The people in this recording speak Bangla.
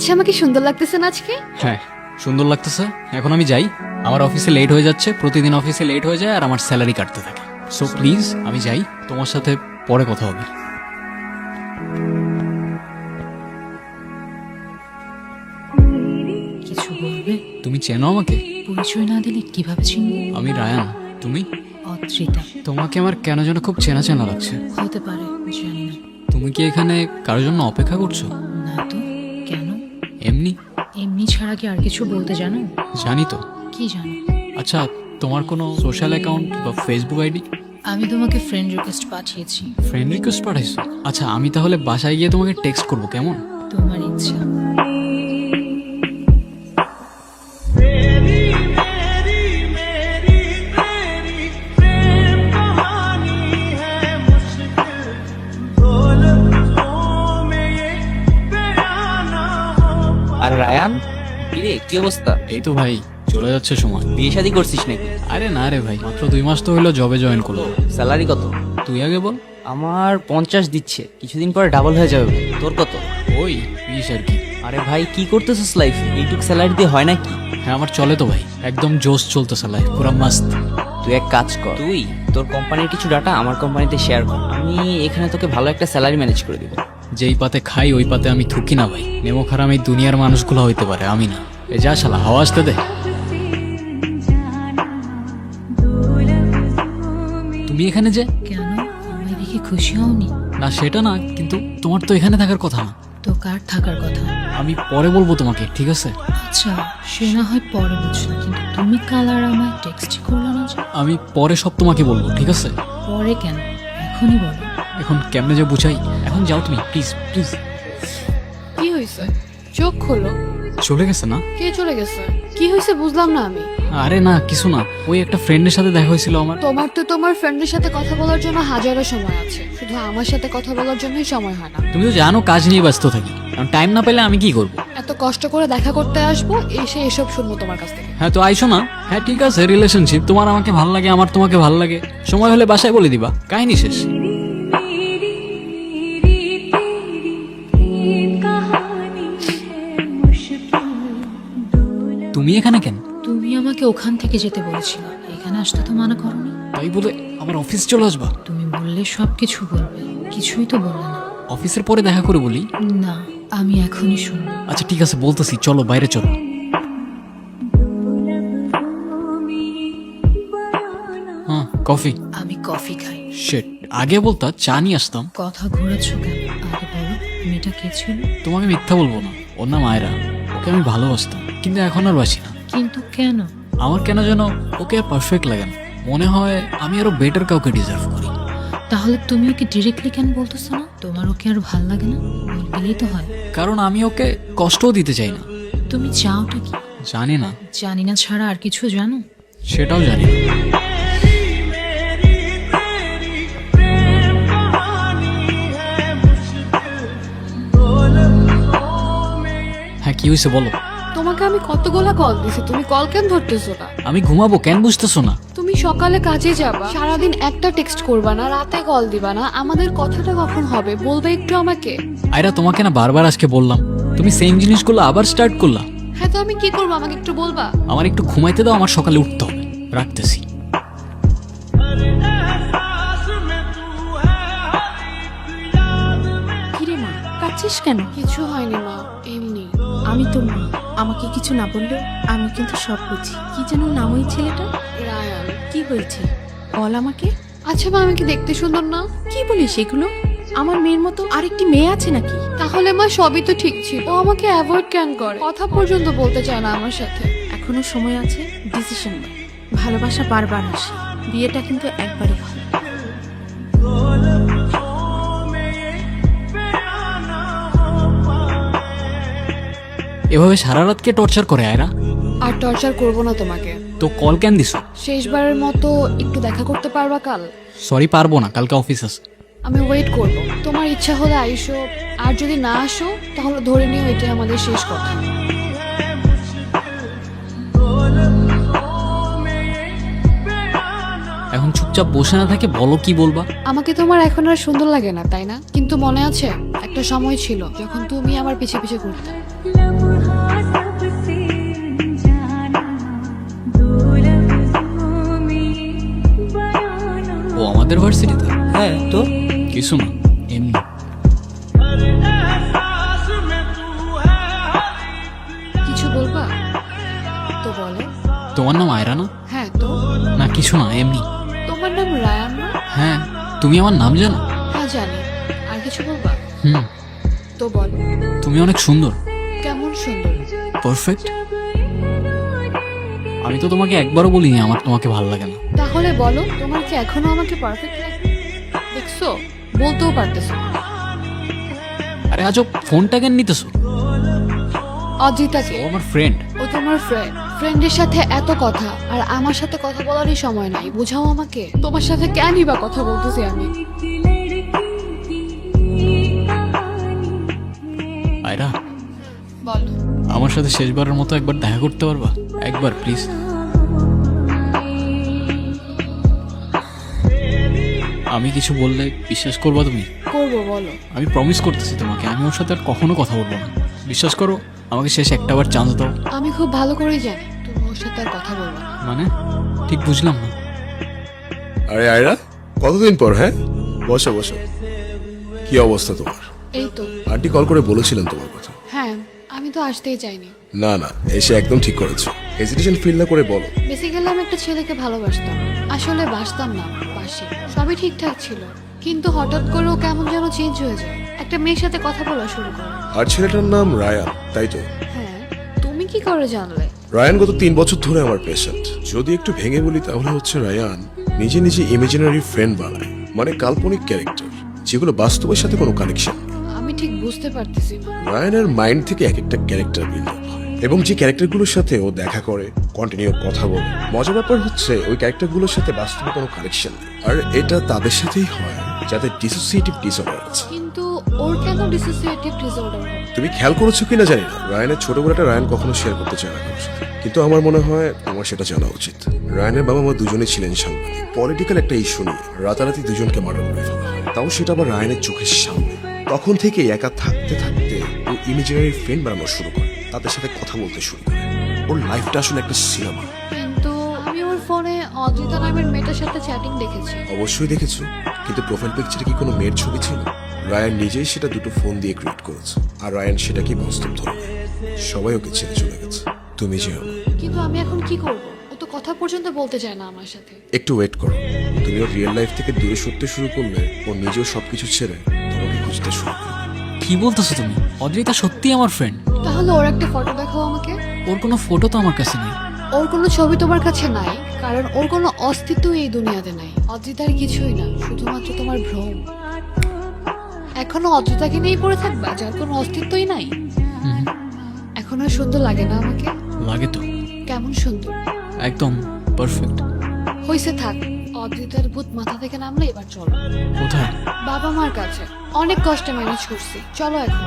আচ্ছা, আমাকে সুন্দর লাগতেছে না আজকে? হ্যাঁ সুন্দর লাগতেছে। এখন আমি যাই, আমার অফিসে লেট হয়ে যাচ্ছে, প্রতিদিন অফিসে লেট হয়ে যায় আর আমার স্যালারি কাটতে থাকে। সো প্লিজ আমি যাই, তোমার সাথে পরে কথা হবে। কিছু বলবে? তুমি চেনো আমাকে? পরিচয় না দিলে কিভাবে চিনবো? আমি রায়ান। তুমি? অদ্রিতা। তোমাকে আমার কেন যেন খুব চেনা চেনা লাগছে। হতে পারে, জানি না। তুমি কি এখানে কারোর জন্য অপেক্ষা করছো? না তো, কেন? এমনি। এমনি ছাড়া কি আর কিছু বলতে জানো? জানি তো। কি জানো? আচ্ছা, তোমার কোনো সোশ্যাল অ্যাকাউন্ট বা ফেসবুক আইডি? আমি তোমাকে ফ্রেন্ড রিকোয়েস্ট পাঠিয়েছি। ফ্রেন্ড রিকোয়েস্ট পাঠাইছো? আচ্ছা, আমি তাহলে বাসায় গিয়ে তোমাকে টেক্সট করবো, কেমন? তোমার ইচ্ছা। আর রায়ান, কিরে কি অবস্থা? এই তো ভাই, চলে যাচ্ছে সময়। বিয়ে শাদী করছিস নাকি? আরে না রে ভাই, মাত্র 2 মাস তো হইলো জবে জয়েন করলো। স্যালারি কত? তুই আগে বল। আমার 50 দিচ্ছে, কিছুদিন পরে ডাবল হয়ে যাবে ভাই। তোর কত? ওই 20 আর কি। আরে ভাই কি করতেছিস লাইফে? এইটুক স্যালারি দিয়ে হয় নাকি? হ্যাঁ আমার চলে তো ভাই, একদম জোশ চলতেছে লাইফ, পুরো মাস্ত। তুই এক কাজ কর, তুই তোর কোম্পানির কিছু ডাটা আমার কোম্পানিতে শেয়ার কর, আমি এখানে তোকে ভালো একটা স্যালারি ম্যানেজ করে দিব। যেই পাতে খাই ওই পাতে আমি থুকি না ভাই। নেমো খারাম এই দুনিয়ার মানুষগুলো হইতে পারে, আমি না। এ যা শালা, হাওয়া আসতে দে। তুমি এখানে যে? কেন, আমায় দেখে খুশি হওনি? না সেটা না, কিন্তু তোমার তো এখানে থাকার কথা না। তো কার থাকার কথা? আমি পরে বলবো তোমাকে, ঠিক আছে? আচ্ছা, সে না হয় পরে বুঝলাম, কিন্তু তুমি কাল আর আমায় টেক্সট করলে না যে? আমি পরে সব তোমাকে বলবো, ঠিক আছে? পরে কেন, এখনই বলো। এখন কেমনে যে বুঝাই, এখন যাও তুমি প্লিজ প্লিজ। কি হয়েছে? চোখ খোলো। চলে গেছে না? কে চলে গেছে? কি হয়েছে বুঝলাম না আমি। আরে না কিছু না, ওই একটা ফ্রেন্ডের সাথে দেখা হয়েছিল আমার। তোমার তো তোমার ফ্রেন্ডের সাথে কথা বলার জন্য হাজারো সময় আছে, শুধু আমার সাথে কথা বলার জন্যই সময় হয় না। তুমি তো জানো কাজ নিয়ে ব্যস্ত থাকি, কারণ টাইম না পেলে আমি কি করব? এত কষ্ট করে দেখা করতে আসবো, এসে এসব শুনবো তোমার কাছ থেকে। হ্যাঁ তো আইসো না। হ্যাঁ ঠিক আছে, রিলেশনশিপ, তোমার আমাকে ভাল লাগে, আমার তোমাকে ভাল লাগে, সময় হলে বাসায় বলে দিবা, কাহিনী শেষ। তুমি এখানে কেন? তুমি আমাকে ওখান থেকে যেতে বলেছিলে, এখানে আসতে তো মানা করনি। তাই বলে আমার অফিস চলে আসবা? তুমি বললে সব কিছু বলবে, কিছুই তো বললে না। অফিসের পরে দেখা করে বলি। না, আমি এখনই শুনবো। আচ্ছা ঠিক আছে, বলতেছি, চলো বাইরে চলো। হ্যাঁ কফি। আমি কফি খাই। শিট, আগে বলতা চা নিয়ে আসতাম। কথা ঘোরাচ্ছ কেন? আগে বলো, মেয়েটা কে ছিল? তোমাকে মিথ্যা বলবো না, ওর নাম আয়রা। ওকে আমি ভালোবাসতাম, কিন্তু এখন আর বাসি না। কিন্তু কেন? আমার কেন যেন ওকে আর পারফেক্ট লাগে না, মনে হয় আমি আরো বেটার কাউকে ডিজার্ভ করি। তাহলে তুমি ওকে ডিরেক্টলি কেন বলতেছো না? তোমার ওকে আর ভাল লাগে না? বললেই তো হয়। কারণ আমি ওকে কষ্টও দিতে চাই না। তুমি চাওটা কি? জানি না। জানি না ছাড়া আর কিছু জানো? সেটাও জানি না। হ্যাঁ কি হয়েছে বলো। তোমাকে আমি কতগুলা কল দিছি, তুমি কল কেন ধরতেছো না? আমি ঘুমাবো, কেন বুঝতেছো না? তুমি সকালে কাজে যাবা, সারাদিন একটা টেক্সট করবা না, রাতে কল দিবা না, আমাদের কথাটা কখন হবে বলবে একটু আমাকে। আয়রা তোমাকে না বারবার আজকে বললাম, তুমি সেম জিনিসগুলো আবার স্টার্ট করলা। হ্যাঁ তো আমি কি করবো, আমাকে একটু বলবা? আমার একটু ঘুমাইতে দাও, আমার সকালে উঠতে হবে। রাখতেছি। কিরে মা, কাঁদছিস কেন? কিছু হয়নি মা, এমনি। আমি তো মা, আমাকে কিছু না বললেও আমি কিন্তু সব বুঝি। কি যেন নাম ওই ছেলেটা? রায়ান। কি হয়েছে বল আমাকে। আচ্ছা মা, আমি কি দেখতে সুন্দর না? কি বলিস এগুলো? আমার মেয়ের মতো আরেকটি মেয়ে আছে নাকি? তাহলে মা সবই তো ঠিক ছিল, ও আমাকে অ্যাভয়েড কেন করে, কথা পর্যন্ত বলতে চায় না আমার সাথে। এখনো সময় আছে, ডিসিশন নে। ভালোবাসা বারবার আসে, বিয়েটা কিন্তু একবারই হয়। এভাবে সারা রাতকে টর্চার করে আয়রা। আর টর্চার করবো না তোমাকে। তো কল কেন দিছো? শেষবারের মতো একটু দেখা করতে পারবা কাল? সরি পারবো না, কালকে অফিস আছে। আমি ওয়েট করব, তোমার ইচ্ছা হলে আইসো, আর যদি না আসো তাহলে ধরে নিও এটাই আমাদের শেষ কথা। এখন চুপচাপ বসে না থাকে, বলো কি বলবা। আমাকে তোমার এখন আর সুন্দর লাগে না, তাই না? কিন্তু মনে আছে একটা সময় ছিল যখন তুমি আমার পিছে পিছে ঘুরতে। আমাদের ভার্সিটিতে? হ্যাঁ তো কিছু না, এমনি। কিছু বলবা তো বলো। তোমার নাম আয়রা না? হ্যাঁ তো। না কিছু না, এমনি। তোমার নাম রায়ান না? হ্যাঁ, তুমি আমার নাম জানো? হ্যাঁ জানি। আর কিছু বলবা হুম, তো বলো। তুমি অনেক সুন্দর। কেমন সুন্দর? পারফেক্ট। আমি তো তোমাকে একবারও বলিনি আমার তোমাকে ভালো লাগে না। তাহলে বলো, তোমার কি এখনো আমাকে পারফেক্ট লাগে? দেখছো, বলতেও পারতেছো না। আরে আজব, ফোনটা কেন নিতেছো? অজিতাকে। ও আমার ফ্রেন্ড। ও তোমার ফ্রেন্ড। ফ্রেন্ডের সাথে এত কথা, আর আমার সাথে কথা বলারই সময় নাই, বুঝাও আমাকে। তোমার সাথে কেনই বা কথা বলতেছি আমি? আয়রা, বলো। আমার সাথে শেষবারের মতো একবার দেখা করতে পারবা? একবার প্লিজ। আমি কিছু বললে বিশ্বাস করবা তুমি? করবো, বলো। আমি প্রমিস করতেছি তোমাকে, আমি ওর সাথে আর কখনো কথা বলবো না। বিশ্বাস করো, আমাকে শেষ একটাবার চান্স দাও। আমি খুব ভালো করেই জানি তুমি ওর সাথে আর কথা বলবো না। মানে ঠিক বুঝলাম না। আরে আয়রা, কতদিন পর? হ্যাঁ, বসো বসো। কি অবস্থা তোমার? এই তো। আন্টি কল করে বলেছিলেন তোমার কথা। হ্যাঁ, আমি তো আসতেই চাইনি। না না, এসে একদম ঠিক করেছো। হেজিটেশন ফিল না করে বলো। বেসিক্যালি আমি একটা ছেলেকে ভালোবাসতাম। আসলে বাসতাম না, বাসি। সবই ঠিকঠাক ছিল, কিন্তু হঠাৎ করে ও কেমন যেন চেঞ্জ হয়ে যায়। একটা মেয়ের সাথে কথা বলা শুরু করে। আর ছেলেটার নাম রায়ান, তাই তো? হ্যাঁ, তুমি কি করে জানলে? রায়ান গত 3 বছর ধরে আমার পেশেন্ট। যদি একটু ভেঙে বলি তাহলে হচ্ছে রায়ান নিজে নিজে ইমাজিনারি ফ্রেন্ড বানায়, মানে কাল্পনিক ক্যারেক্টার, যেগুলো বাস্তবের সাথে কোনো কানেকশন। আমি ঠিক বুঝতে পারতেছি না। রায়ানের মাইন্ড থেকে এক একটা ক্যারেক্টার বিল্ড আপ হয়, এবং যে ক্যারেক্টারগুলোর সাথে ও দেখা করে, কন্টিনিউ কথা বলে। মজার ব্যাপার হচ্ছে ওই ক্যারেক্টারগুলোর সাথে বাস্তবে কোনো কানেকশন নেই। আর এটা তাদের সাথেই হয় যাদের ডিসোসিয়েটিভ ডিসঅর্ডার আছে। কিন্তু ওর কেন ডিসোসিয়েটিভ ডিসঅর্ডার হবে? তুমি খেয়াল করেছো কিনা জানি না, রায়ানের ছোটবেলাটা রায়ান কখনো শেয়ার করতে চায় না কারোর সাথে। কিন্তু আমার মনে হয় তোমার সেটা জানা উচিত। রায়ানের বাবা মা দুজনেই ছিলেন সাংবাদিক। পলিটিক্যাল একটা ইস্যু নিয়ে রাতারাতি দুজনকে মার্ডার করে ফেলা হয়, তাও সেটা আবার রায়ানের চোখের সামনে। তখন থেকে একা থাকতে থাকতে ও ইমেজিনারি ফ্রেন্ড বানানো শুরু করে, তাদের সাথে কথা বলতে শুরু করে। ওর লাইফটা আসলে একটা সিনেমা। কিন্তু আমি ওর ফোনে অদ্রিতা নামের মেয়েটার সাথে চ্যাটিং দেখেছি। অবশ্যই দেখেছো, কিন্তু প্রোফাইল পিকচারে কি কোনো মেয়ের ছবি ছিল? রায়ান নিজেই সেটা দুটো ফোন দিয়ে ক্রিয়েট করেছে, আর রায়ান সেটাকে বাস্তব ধরে নেয়। সবাই ওকে ছেড়ে চলে গেছে, তুমি যেও না। কিন্তু আমি এখন কি করব? ও তো কথা পর্যন্ত বলতে চায় না আমার সাথে। একটু ওয়েট করো, তুমি ওর রিয়েল লাইফ থেকে দূরে সরতে শুরু করলে ও নিজেও সবকিছু ছেড়ে তোমাকে খুঁজতে শুরু করবে। কি বলতেছো তুমি? অদ্রিতা সত্যি আমার ফ্রেন্ড। তাহলে ওর একটা ফটো দেখাও আমাকে। ওর কোনো ফটো তো আমার কাছে নেই। ওর কোনো ছবি তোমার কাছে নাই, কারণ ওর কোনো অস্তিত্ব এই দুনিয়াতে নাই। অদ্রিতার কিছুই না, শুধুমাত্র তোমার ভ্রম। এখনো অদ্রিতাকে নিয়েই পড়ে থাকবা, যার কোনো অস্তিত্বই নাই। হুম, এখন আর সুন্দর লাগে না আমাকে? লাগে তো। কেমন সুন্দর? একদম পারফেক্ট। হইছে, থাক। অদ্রিতার ভূত মাথা থেকে নামলে এবার চলো কোথায়? বাবা মার কাছে। অনেক কষ্টে ম্যানেজ করছি, চলো এখন।